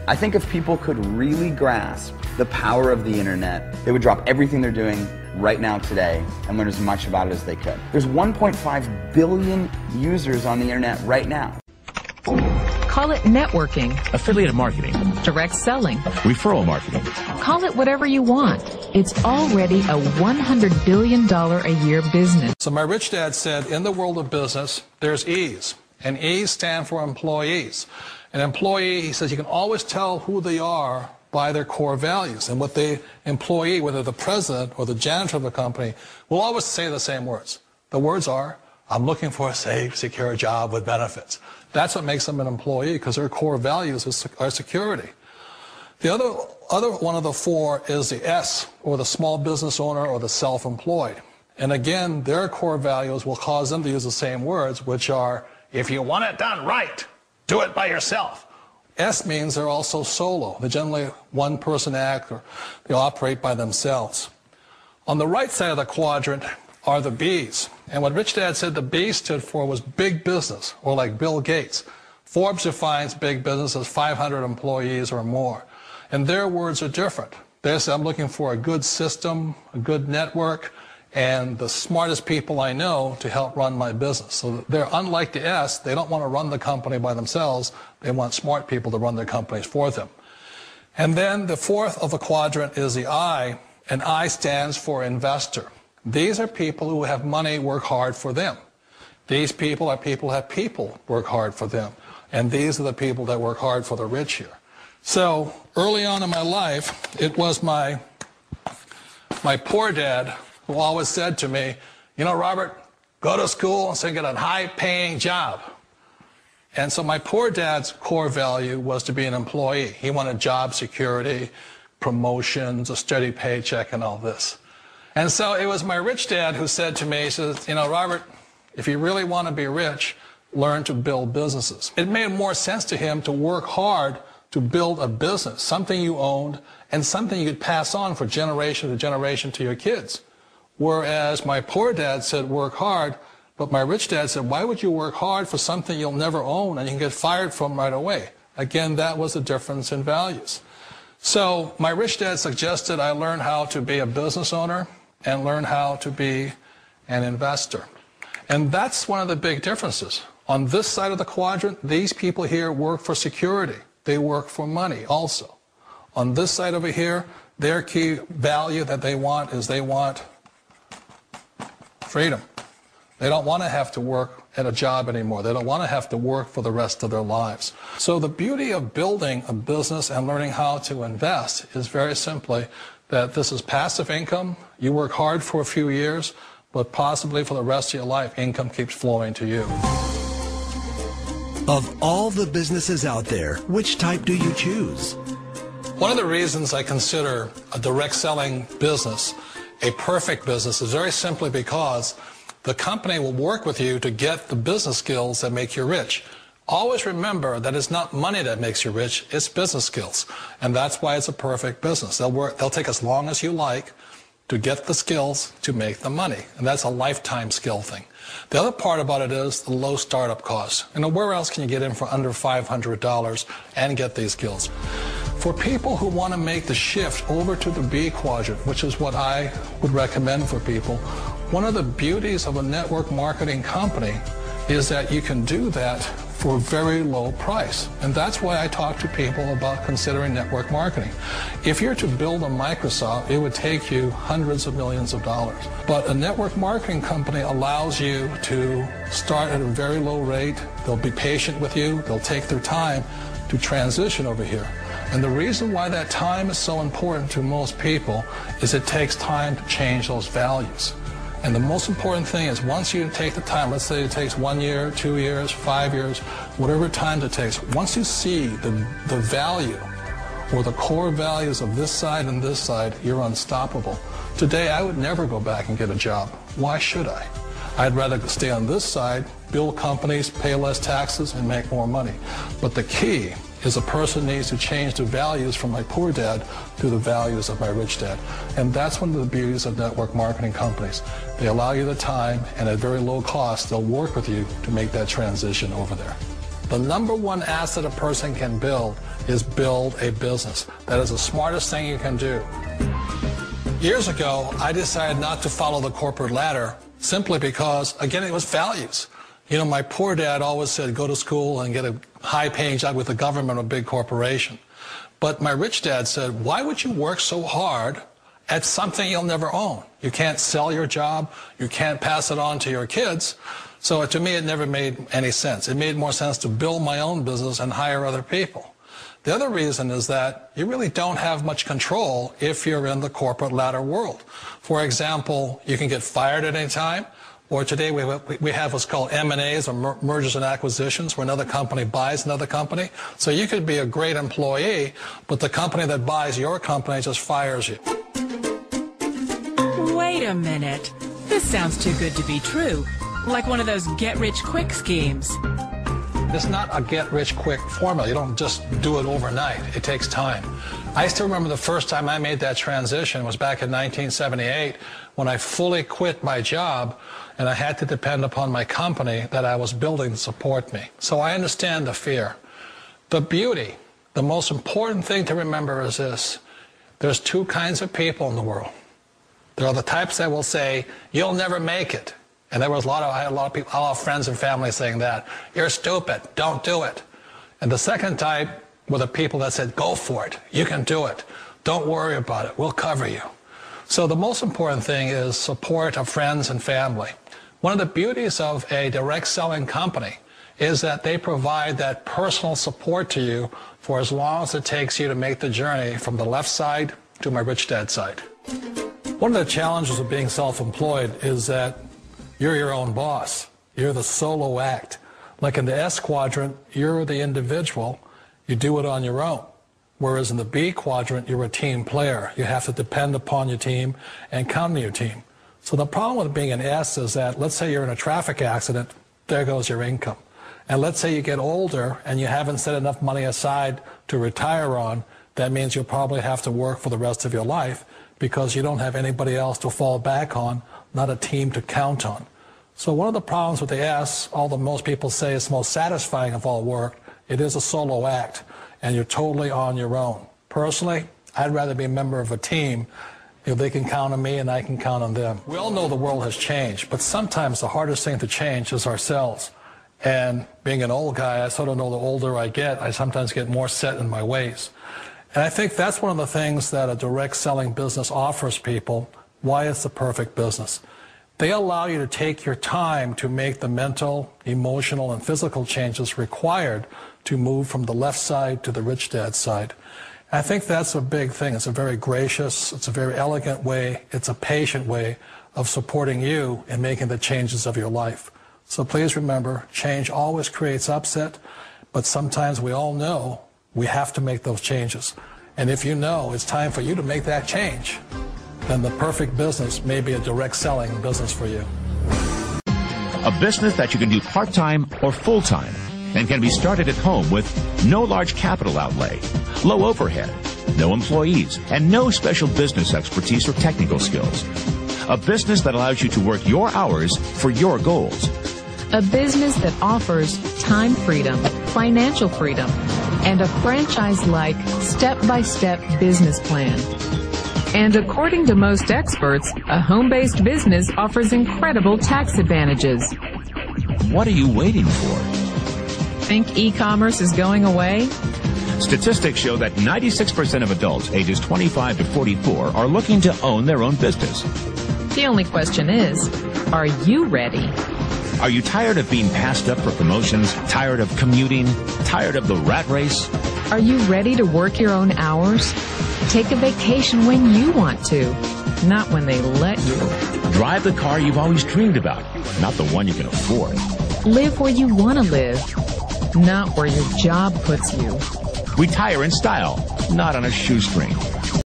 I think if people could really grasp the power of the internet, they would drop everything they're doing right now today and learn as much about it as they could. There's 1.5 billion users on the internet right now. Call it networking, affiliate marketing, direct selling, referral marketing. Call it whatever you want. It's already a $100 billion a year business. So my rich dad said, in the world of business, there's E's. And E's stand for employees. An employee, he says, you can always tell who they are by their core values. And what the employee, whether the president or the janitor of the company, will always say the same words. The words are, I'm looking for a safe, secure job with benefits. That's what makes them an employee, because their core values are security. The other one of the four is the S, or the small business owner or the self-employed. And again, their core values will cause them to use the same words, which are, if you want it done right, do it by yourself. S means they're also solo. They're generally one-person act, or they operate by themselves. On the right side of the quadrant are the B's. And what Rich Dad said the B stood for was big business, or like Bill Gates. Forbes defines big business as 500 employees or more. And their words are different. They say, I'm looking for a good system, a good network, and the smartest people I know to help run my business. So they're unlike the S. They don't want to run the company by themselves. They want smart people to run their companies for them. And then the fourth of the quadrant is the I, and I stands for investor. These are people who have money work hard for them. These people are people who have people work hard for them. And these are the people that work hard for the rich here. So early on in my life, it was my poor dad who always said to me, you know, Robert, go to school and so get a high-paying job. And so my poor dad's core value was to be an employee. He wanted job security, promotions, a steady paycheck, and all this. And so it was my rich dad who said to me, he says, you know, Robert, if you really want to be rich, learn to build businesses. It made more sense to him to work hard to build a business, something you owned, and something you could pass on for generation to generation to your kids. Whereas my poor dad said work hard, but my rich dad said, why would you work hard for something you'll never own and you can get fired from right away? Again, that was the difference in values. So my rich dad suggested I learn how to be a business owner and learn how to be an investor. And that's one of the big differences. On this side of the quadrant, these people here work for security. They work for money also. On this side over here, their key value that they want is they want freedom. They don't want to have to work at a job anymore. They don't want to have to work for the rest of their lives. So the beauty of building a business and learning how to invest is very simply that this is passive income. You work hard for a few years, but possibly for the rest of your life, income keeps flowing to you. Of all the businesses out there, which type do you choose? One of the reasons I consider a direct selling business a perfect business is very simply because the company will work with you to get the business skills that make you rich. Always remember that it's not money that makes you rich, it's business skills. And that's why it's a perfect business. They'll take as long as you like to get the skills to make the money. And that's a lifetime skill thing. The other part about it is the low startup cost. And where else can you get in for under $500 and get these skills? For people who want to make the shift over to the B quadrant, which is what I would recommend for people, one of the beauties of a network marketing company is that you can do that for a very low price. And that's why I talk to people about considering network marketing. If you're to build a Microsoft, it would take you hundreds of millions of dollars. But a network marketing company allows you to start at a very low rate. They'll be patient with you. They'll take their time to transition over here. And the reason why that time is so important to most people is it takes time to change those values. And the most important thing is once you take the time, let's say it takes 1 year, 2 years, 5 years, whatever time it takes, once you see the value or the core values of this side and this side, you're unstoppable. Today, I would never go back and get a job. Why should I? I'd rather stay on this side, build companies, pay less taxes, and make more money. But the key is a person needs to change the values from my poor dad to the values of my rich dad. And that's one of the beauties of network marketing companies. They allow you the time, and at very low cost, they'll work with you to make that transition over there. The number one asset a person can build is build a business. That is the smartest thing you can do. Years ago, I decided not to follow the corporate ladder simply because, again, it was values. You know, my poor dad always said, go to school and get a high-paying job with the government or a big corporation. But my rich dad said, why would you work so hard at something you'll never own? You can't sell your job. You can't pass it on to your kids. So to me, it never made any sense. It made more sense to build my own business and hire other people. The other reason is that you really don't have much control if you're in the corporate ladder world. For example, you can get fired at any time, or today we have what's called M&As, or mergers and acquisitions, where another company buys another company. So you could be a great employee, but the company that buys your company just fires you. Wait a minute. This sounds too good to be true. Like one of those get-rich-quick schemes. It's not a get-rich-quick formula. You don't just do it overnight. It takes time. I still remember the first time I made that transition was back in 1978 when I fully quit my job and I had to depend upon my company that I was building to support me. So I understand the fear. The beauty, the most important thing to remember is this. There's two kinds of people in the world. There are the types that will say, you'll never make it. And there was I had a lot of friends and family saying that. You're stupid. Don't do it. And the second type were the people that said, go for it. You can do it. Don't worry about it. We'll cover you. So the most important thing is support of friends and family. One of the beauties of a direct selling company is that they provide that personal support to you for as long as it takes you to make the journey from the left side to my rich dad side. One of the challenges of being self-employed is that you're your own boss. You're the solo act. Like in the S quadrant, you're the individual. You do it on your own. Whereas in the B quadrant, you're a team player. You have to depend upon your team and count on your team. So the problem with being an S is that, let's say you're in a traffic accident, there goes your income. And let's say you get older and you haven't set enough money aside to retire on, that means you'll probably have to work for the rest of your life because you don't have anybody else to fall back on, not a team to count on. So one of the problems with the S, although most people say it's the most satisfying of all work, it is a solo act, and you're totally on your own. Personally, I'd rather be a member of a team. If they can count on me and I can count on them. We all know the world has changed, but sometimes the hardest thing to change is ourselves. And being an old guy, I sort of know the older I get, I sometimes get more set in my ways. And I think that's one of the things that a direct selling business offers people, why it's the perfect business. They allow you to take your time to make the mental, emotional, and physical changes required to move from the left side to the rich dad side. I think that's a big thing. It's a very gracious, it's a very elegant way, it's a patient way of supporting you in making the changes of your life. So please remember, change always creates upset, but sometimes we all know we have to make those changes. And if you know it's time for you to make that change, then the perfect business may be a direct selling business for you. A business that you can do part-time or full-time and can be started at home with no large capital outlay, low overhead, no employees, and no special business expertise or technical skills. A business that allows you to work your hours for your goals. A business that offers time freedom, financial freedom, and a franchise-like step-by-step business plan. And according to most experts, a home-based business offers incredible tax advantages. What are you waiting for? Think e-commerce is going away? Statistics show that 96% of adults ages 25 to 44 are looking to own their own business. The only question is, are you ready? Are you tired of being passed up for promotions, tired of commuting, tired of the rat race? Are you ready to work your own hours? Take a vacation when you want to, not when they let you. Drive the car you've always dreamed about, not the one you can afford. Live where you want to live, not where your job puts you. Retire in style, not on a shoestring.